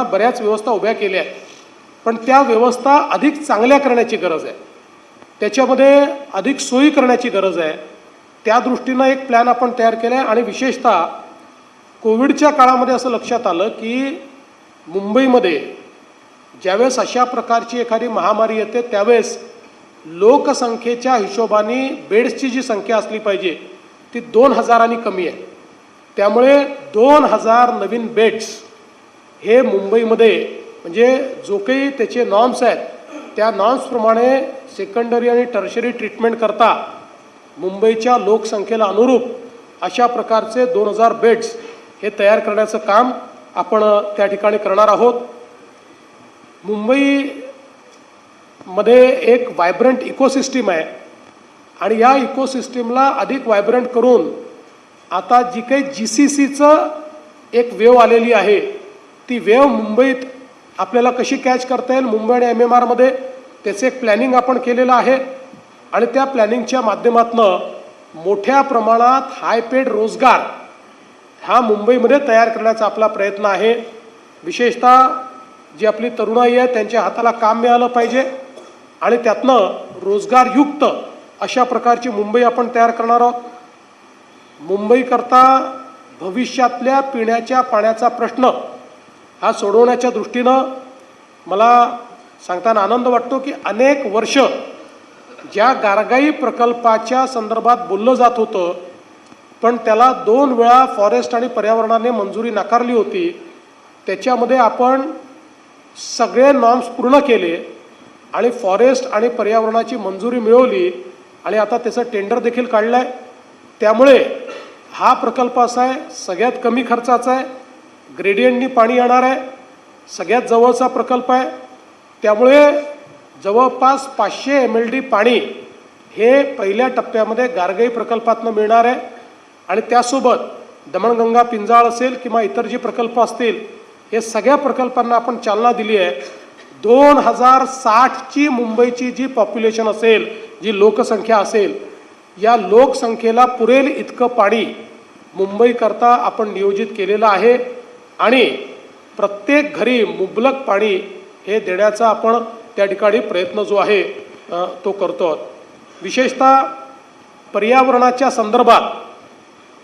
बऱ्याच व्यवस्था उभ्या केल्या आहेत, पण त्या व्यवस्था अधिक चांगल्या करण्याची गरज आहे, त्याच्यामध्ये अधिक सोयी करण्याची गरज आहे। त्या दृष्टीनं एक प्लॅन आपण तयार केला आहे आणि विशेषतः कोविडच्या काळामध्ये असं लक्षात आलं की मुंबईमध्ये ज्यावेळेस अशा प्रकारची एखादी महामारी येते त्यावेळेस लोकसंख्येच्या हिशोबाने बेड्सची जी संख्या असली पाहिजे ती 2000 कमी आहे। त्यामुळे 2000 नवीन बेड्स हे मुंबईमध्ये म्हणजे जो काही त्याचे नॉर्म्स आहेत त्या नॉर्म्सप्रमाणे सेकंडरी आणि टर्शरी ट्रीटमेंट करता मुंबईच्या लोकसंख्येला अनुरूप अशा प्रकारचे 2000 बेड्स हे तयार करण्याचं काम आपण त्या ठिकाणी करणार आहोत। मुंबईमध्ये एक वायब्रंट इकोसिस्टीम आहे आणि या इकोसिस्टीमला अधिक वायब्रंट करून आता जी काही GCCचं एक वेव आलेली आहे ती वेव मुंबईत आपल्याला कशी कॅच करता येईल, मुंबई आणि MMRमध्ये त्याचे एक प्लॅनिंग आपण केलेलं आहे आणि त्या प्लॅनिंगच्या माध्यमातून मोठ्या प्रमाणात हाय पेड रोजगार हा मुंबईमध्ये तयार करण्याचा आपला प्रयत्न आहे। विशेषतः जी आपली तरुणाई आहे त्यांच्या हाताला काम मिळालं पाहिजे आणि त्यातनं रोजगारयुक्त अशा प्रकारची मुंबई आपण तयार करणार आहोत। मुंबईकरता भविष्यातल्या पिण्याच्या पाण्याचा प्रश्न हा सोडवण्याच्या दृष्टीनं मला सांगताना आनंद वाटतो की अनेक वर्ष ज्या गारगाई प्रकल्पाच्या संदर्भात बोललं जात होतं पण त्याला 2 वेळा फॉरेस्ट आणि पर्यावरणाने मंजुरी नाकारली होती, त्याच्यामध्ये आपण सगळे नॉर्म्स पूर्ण केले आणि फॉरेस्ट आणि पर्यावरणाची मंजुरी मिळवली आणि आता त्याचं टेंडर देखील काढलं आहे। त्यामुळे हा प्रकल्प असा आहे सगळ्यात कमी खर्चाचा आहे, ग्रेडियंटनी पाणी येणार आहे, सगळ्यात जवळचा प्रकल्प आहे। त्यामुळे जवळपास 500 MLD पाणी हे पहिल्या टप्प्यामध्ये गारगाई प्रकल्पातनं मिळणार आहे आणि त्यासोबत दमणगंगा पिंजाळ असेल किंवा इतर जे प्रकल्प असतील हे सगळ्या प्रकल्पांना आपण चालना दिली आहे। 2060ची मुंबईची जी पॉप्युलेशन असेल, जी लोकसंख्या असेल, या लोकसंख्येला पुरेल इतकं पाणी मुंबईकरता आपण नियोजित केलेलं आहे आणि प्रत्येक घरी मुबलक पाणी हे देण्याचा आपण त्या ठिकाणी प्रयत्न जो आहे तो करतो। विशेषतः पर्यावरणाच्या संदर्भात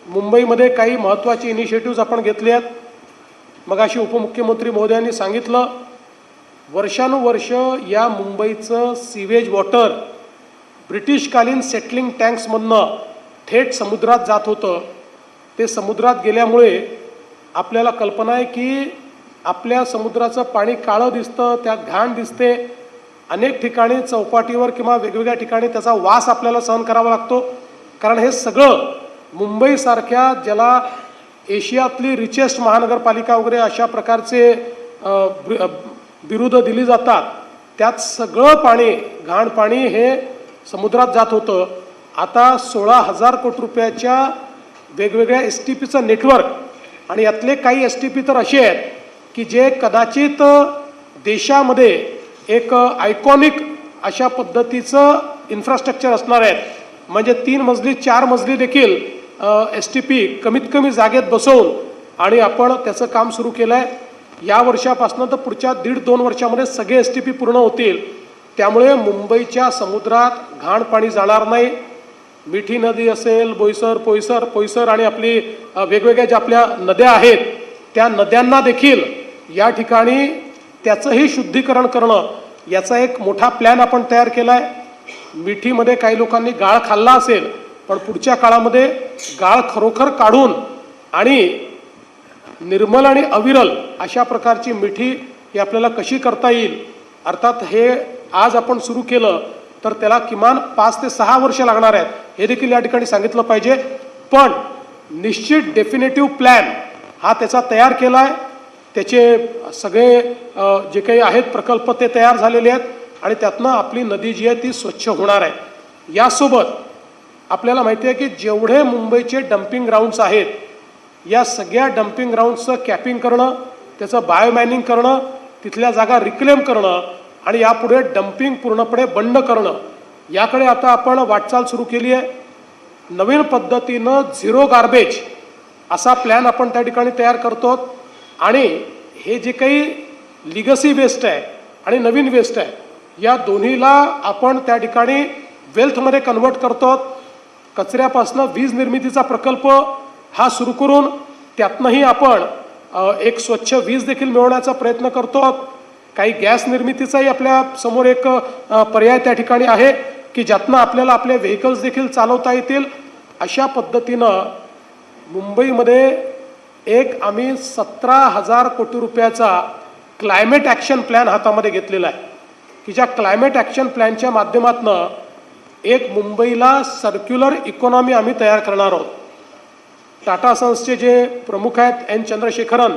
मुंबईमध्ये काही महत्त्वाचे इनिशिएटिव्ज आपण घेतले आहेत। मगाशी उपमुख्यमंत्री महोदयांनी सांगितलं वर्षानुवर्ष या मुंबईचं सीवेज वॉटर ब्रिटिशकालीन सेटलिंग टँक्समधनं थेट समुद्रात जात होतं। ते समुद्रात गेल्यामुळे आपल्याला कल्पना आहे की आपल्या समुद्राचं पाणी काळं दिसतं, त्यात घाण दिसते, अनेक ठिकाणी चौपाटीवर किंवा वेगवेगळ्या ठिकाणी त्याचा वास आपल्याला सहन करावा लागतो, कारण हे सगळं मुंबईसारख्या ज्याला एशियातली रिचेस्ट महानगरपालिका वगैरे अशा प्रकारचे बिरुदं दिली जातात त्यात सगळं पाणी घाण पाणी हे समुद्रात जात होतं। आता 16,000 कोटी रुपयाच्या वेगवेगळ्या STPचं नेटवर्क आणि यातले काही STP तर असे आहेत की जे कदाचित देशामध्ये एक आयकॉनिक अशा पद्धतीचं इन्फ्रास्ट्रक्चर असणार आहेत, म्हणजे 3 मजली 4 मजली देखील STP कमीत कमी जागेत बसवून आणि आपण त्याचं काम सुरू केलं आहे। या वर्षापासून तर पुढच्या 1.5-2 वर्षामध्ये सगळे STP पूर्ण होतील। त्यामुळे मुंबईच्या समुद्रात घाण पाणी जाणार नाही। मिठी नदी असेल, पोयसर आणि आपली वेगवेगळ्या ज्या आपल्या नद्या आहेत त्या नद्यांना देखील या ठिकाणी त्याचंही शुद्धीकरण करणं याचा एक मोठा प्लॅन आपण तयार केला आहे। मिठीमध्ये काही लोकांनी गाळ खाल्ला असेल पण पुढच्या काळामध्ये गाळ खरोखर काढून आणि निर्मल आणि अविरल अशा प्रकारची मिठी ही आपल्याला कशी करता येईल, अर्थात हे आज आपण सुरू केलं तर त्याला किमान 5 ते 6 वर्ष लागणार आहेत हे देखील या ठिकाणी सांगितलं पाहिजे, पण निश्चित डेफिनेटिव्ह प्लॅन हा त्याचा तयार केला आहे। त्याचे सगळे जे काही आहेत प्रकल्प ते तयार झालेले आहेत आणि त्यातनं आपली नदी जी आहे ती स्वच्छ होणार आहे। यासोबत आपल्याला माहिती आहे की जेवढे मुंबईचे डम्पिंग ग्राउंड्स आहेत या सगळ्या डम्पिंग ग्राउंड्सचं कॅपिंग करणं, त्याचं बायोमॅनिंग करणं, तिथल्या जागा रिक्लेम करणं आणि यापुढे डम्पिंग पूर्णपणे बंद करणं याकडे आता आपण वाटचाल सुरू केली आहे। नवीन पद्धतीनं 0 गार्बेज असा प्लॅन आपण त्या ठिकाणी तयार करतो आणि हे जे काही लिगसी वेस्ट आहे आणि नवीन वेस्ट आहे, या दोन्हीला आपण त्या ठिकाणी वेल्थमध्ये कन्वर्ट करतो. कचऱ्यापासून वीज निर्मितीचा प्रकल्प हा सुरू करून त्यातनंही आपण एक स्वच्छ वीज देखील मिळवण्याचा प्रयत्न करतो. काही गॅस निर्मितीचाही आपल्या समोर एक पर्याय त्या ठिकाणी आहे की ज्यातनं आपल्याला आपले व्हेकल्स देखील चालवता येतील. अशा पद्धतीनं मुंबईमध्ये एक आम्ही 17,000 कोटी रुपयाचा क्लायमेट ॲक्शन प्लॅन हातामध्ये घेतलेला आहे की ज्या क्लायमेट ॲक्शन प्लॅनच्या माध्यमातून एक मुंबईला सर्क्युलर इकॉनॉमी आम्ही तयार करणार आहोत. टाटा सन्सचे जे प्रमुख आहेत एन चंद्रशेखरन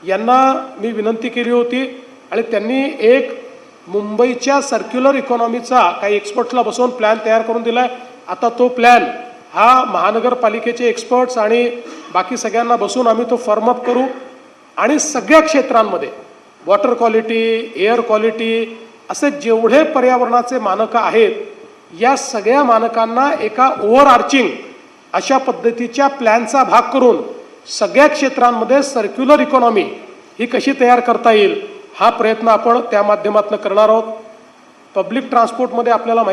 यांना मी विनंती केली होती आणि त्यांनी एक मुंबईच्या सर्क्युलर इकॉनॉमीचा काही एक्सपर्ट्सला बसवून प्लॅन तयार करून दिला आहे. आता तो प्लॅन हा महानगरपालिकेचे एक्सपर्ट्स आणि बाकी सगळ्यांना बसून आम्ही तो फॉर्मअप करू आणि सगळ्या क्षेत्रांमध्ये वॉटर क्वालिटी, एअर क्वालिटी असे जेवढे पर्यावरणाचे मानकं आहेत, या सगळ्या मानकांना एका ओव्हरआर्चिंग अशा पद्धतीच्या प्लॅनचा भाग करून सगळ्या क्षेत्रांमध्ये सर्क्युलर इकॉनॉमी ही कशी तयार करता येईल हा प्रयत्न आपण त्या माध्यमातून करणार आहोत. पब्लिक ट्रान्सपोर्टमध्ये आपल्याला माहिती